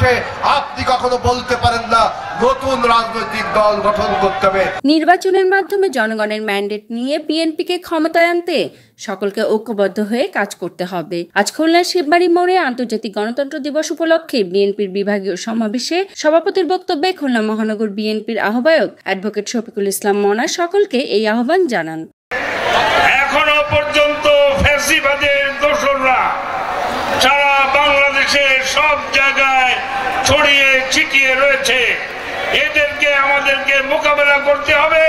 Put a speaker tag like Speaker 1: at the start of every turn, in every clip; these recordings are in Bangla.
Speaker 1: বসে আপনি কখনো বলতে পারেন না নতুন রাজনৈতিক দল গঠন করতে হবে।
Speaker 2: নির্বাচনের মাধ্যমে জনগণের ম্যান্ডেট নিয়ে বিএনপিকে ক্ষমতায় আনতে সকলকে ঐক্যবদ্ধ হয়ে কাজ করতে হবে। আজ খুলনার শিববাড়ি মোড়ে আন্তর্জাতিক গণতন্ত্র দিবস উপলক্ষে বিএনপির বিভাগীয় সমাবেশে সভাপতির বক্তব্যে খুলনা মহানগর বিএনপির আহ্বায়ক অ্যাডভোকেট শফিকুল ইসলাম মনা সকলকে এই আহ্বান জানান।
Speaker 3: এখনো পর্যন্ত ফ্যাসিবাদের দোসররা সারা বাংলাদেশের সব জায়গায় ছড়িয়ে ছিটিয়ে রয়েছে। এদেরকে আমাদেরকে মোকাবেলা করতে হবে।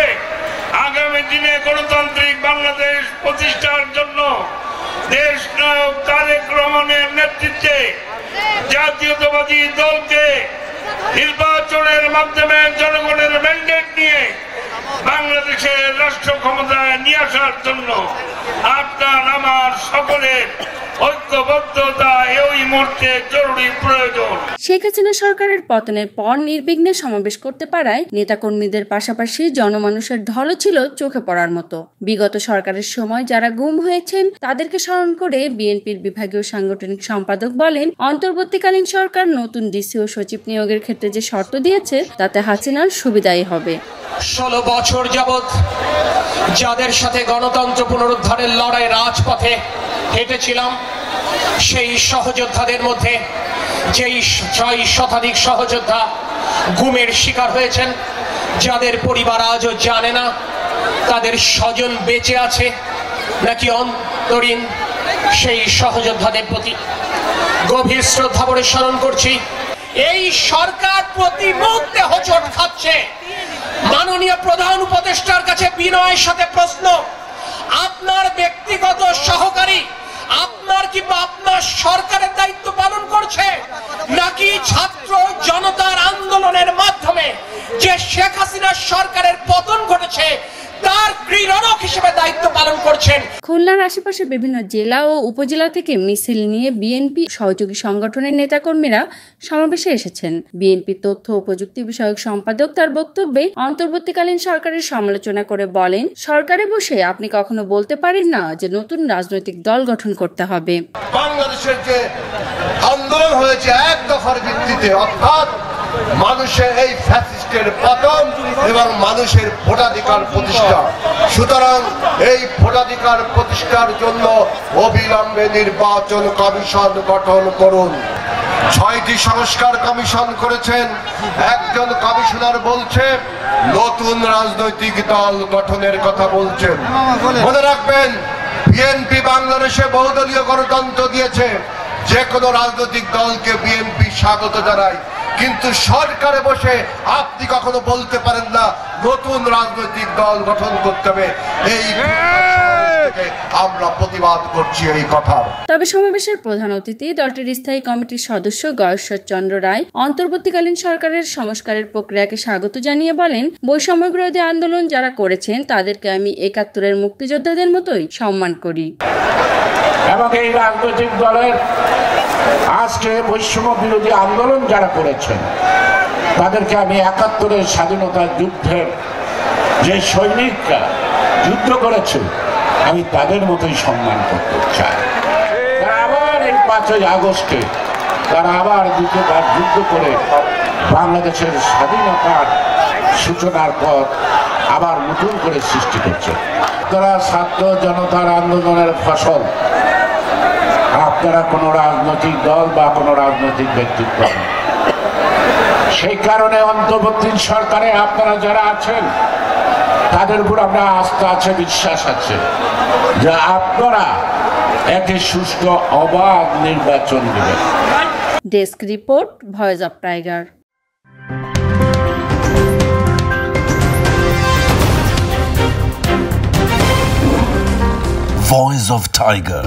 Speaker 3: আগামী দিনে গণতান্ত্রিক বাংলাদেশ প্রতিষ্ঠার জন্য দেশ নায়ক তারেক রহমানের নেতৃত্বে জাতীয়তাবাদী দলকে নির্বাচনের মাধ্যমে জনগণের ম্যান্ডেট নিয়ে বাংলাদেশের রাষ্ট্র ক্ষমতায় নিয়ে আসার জন্য আপনার আমার সকলের ঐক্যবদ্ধতা এই মুহূর্তে জরুরি প্রয়োজন।
Speaker 2: শেখ হাসিনা সরকারের পতনের পর নির্বিঘ্নে সমাবেশ করতে পারায় নেতাকর্মীদের পাশাপাশি জনমানুষের ঢলও ছিল চোখে পড়ার মতো। বিগত সরকারের সময় যারা গুম হয়েছেন তাদেরকে স্মরণ করে বিএনপির বিভাগীয় সাংগঠনিক সম্পাদক বলেন, অন্তর্বর্তীকালীন সরকার নতুন ডিসি ও সচিব নিয়োগের ক্ষেত্রে যে শর্ত দিয়েছে তাতে হাসিনার সুবিধাই হবে।
Speaker 4: 16 বছর যাবৎ যাদের সাথে গণতন্ত্র পুনরুদ্ধারের লড়াই রাজপথে হেঁটেছিলাম, সেই সহযোদ্ধাদের মধ্যে যেই 6 শতাধিক সহযোদ্ধা গুমের শিকার হয়েছেন, যাদের পরিবার আজও জানে না তাদের স্বজন বেঁচে আছে নাকি অন্তরীণ, সেই সহযোদ্ধাদের প্রতি গভীর শ্রদ্ধা ভরে স্মরণ করছি। এই সরকার প্রতি মুহূর্তে হোঁচট খাচ্ছে। মাননীয় প্রধান উপদেষ্টার কাছে বিনয়ের সাথে প্রশ্ন, আপনার ব্যক্তিগত সহকারী আপনার কিংবা আপনার সরকারের দায়িত্ব পালন করছে নাকি ছাত্র জনতার আন্দোলনের মাধ্যমে যে শেখ হাসিনার সরকারের পতন ঘটেছে তার ক্রীড়নক হিসেবে দায়িত্ব পালন করছেন?
Speaker 2: খুলনার আশেপাশে বিভিন্ন জেলা ও উপজেলা থেকে মিছিল নিয়ে বিএনপি সহযোগী সংগঠনের নেতাকর্মীরা সমাবেশে এসেছেন। বিএনপি তথ্য ও প্রযুক্তি বিষয়ক সম্পাদক তার বক্তব্যে অন্তর্বর্তীকালীন সরকারের সমালোচনা করে বলেন, সরকারে বসে আপনি কখনো বলতে পারেন না যে নতুন রাজনৈতিক দল গঠন করতে হবে।
Speaker 1: বাংলাদেশের যে আন্দোলন হয়েছে এক দফার ভিত্তিতে, অর্থাৎ মানুষের এই ফ্যাসিস্টের পতন এবং মানুষের ভোটাধিকার প্রতিষ্ঠা, সুতরাং এই ভোটাধিকার প্রতিষ্ঠার জন্য অবিলম্বে নির্বাচন কমিশন গঠন করুন। 6টি সংস্কার কমিশন করেছেন। একজন কমিশনার বলছে নতুন রাজনৈতিক দল গঠনের কথা বলছেন। মনে রাখবেন, বিএনপি বাংলাদেশে বহুদলীয় গণতন্ত্র দিয়েছে। যে কোনো রাজনৈতিক দলকে বিএনপি স্বাগত জানায়, কিন্তু সরকারে বসে আপনি কখনো বলতে পারেন না নতুন রাজনৈতিক দল গঠন করতে হবে। এই আমরা প্রতিবাদ করছি এই কথা।
Speaker 2: তবে সমাবেশের প্রধান অতিথি দলটির স্থায়ী কমিটির সদস্য গয়েশ্বর চন্দ্র রায় অন্তর্বর্তীকালীন সরকারের সংস্কারের প্রক্রিয়াকে স্বাগত জানিয়ে বলেন, বৈষম্য বিরোধী আন্দোলন যারা করেছেন তাদেরকে আমি 71-এর মুক্তিযোদ্ধাদের মতোই সম্মান করি।
Speaker 5: এবং এই রাজনৈতিক দলের আজকে বৈষম্য বিরোধী আন্দোলন যারা করেছেন তাদেরকে আমি 71-এর স্বাধীনতা যুদ্ধের যে সৈনিকরা যুদ্ধ করেছে আমি তাদের মতোই সম্মান করতে চাই। তারা আবার এই 5ই আগস্টে তারা আবার দ্বিতীয়বার যুদ্ধ করে বাংলাদেশের স্বাধীনতার সূচনার পর আবার নতুন করে সৃষ্টি করছে। তারা ছাত্র জনতার আন্দোলনের ফসল, আপনারা কোনো রাজনৈতিক দল বা কোনো রাজনৈতিক ব্যক্তিত্ব। সেই কারণে অন্তর্বর্তী সরকারে আপনারা যারা আছেন তাদের উপর আমরা আস্থা আছে, বিশ্বাস আছে যে আপনারা একটি সুষ্ঠু অবাধ নির্বাচন দেবেন।
Speaker 2: Desk report, voice of tiger.
Speaker 6: Voice of Tiger.